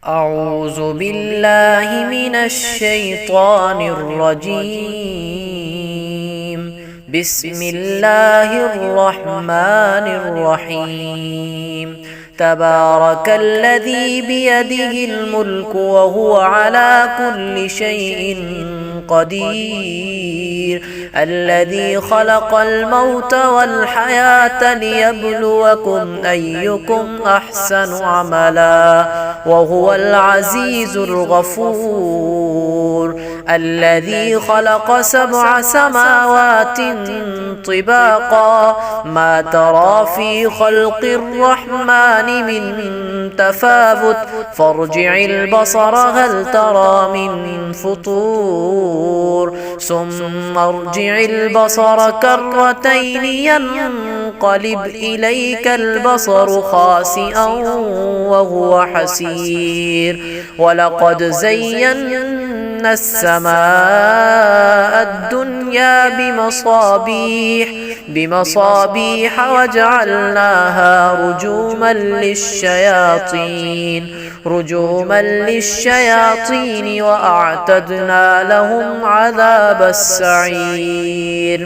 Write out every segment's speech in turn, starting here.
أعوذ بالله من الشيطان الرجيم. بسم الله الرحمن الرحيم. تبارك الذي بيده الملك وهو على كل شيء قدير. الذي خلق الموت والحياة ليبلوكم أيكم أحسن عملا وهو العزيز الغفور. الذي خلق 7 سماوات طباقا ما ترى في خلق الرحمن من تفاوت فارجع البصر هل ترى من فطور ثم ارجع البصر كرتين ينقلب إليك البصر خاسئا وهو حسير. ولقد زينا السماء الدنيا بمصابيح وجعلناها رجوما للشياطين وأعتدنا لهم عذاب السعير.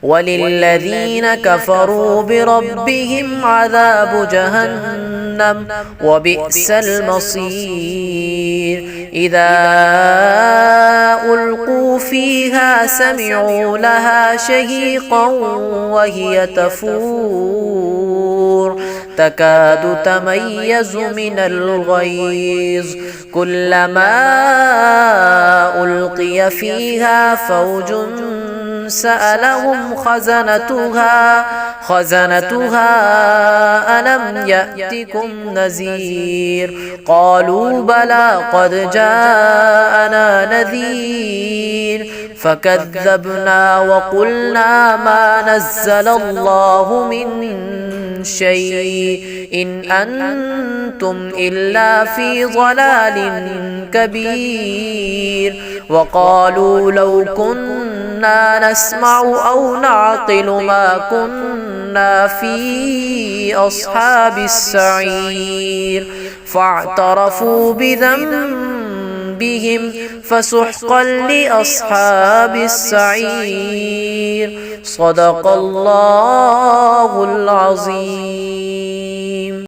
وللذين كفروا بربهم عذاب جهنم وبئس المصير. إذا ألقوا فيها سمعوا لها شهيقا وهي تفور تكاد تميز من الغيظ كلما ألقي فيها فوج سألهم خزنتها ألم يأتكم نذير قالوا بلى قد جاءنا نذير فكذبنا وقلنا ما نزل الله من شيء إن أنتم إلا في ضلال كبير. وقالوا لو كنا نسمع أو نعقل ما كنا في أصحاب السعير فاعترفوا بذنبهم فسحقا لأصحاب السعير. صدق الله العظيم.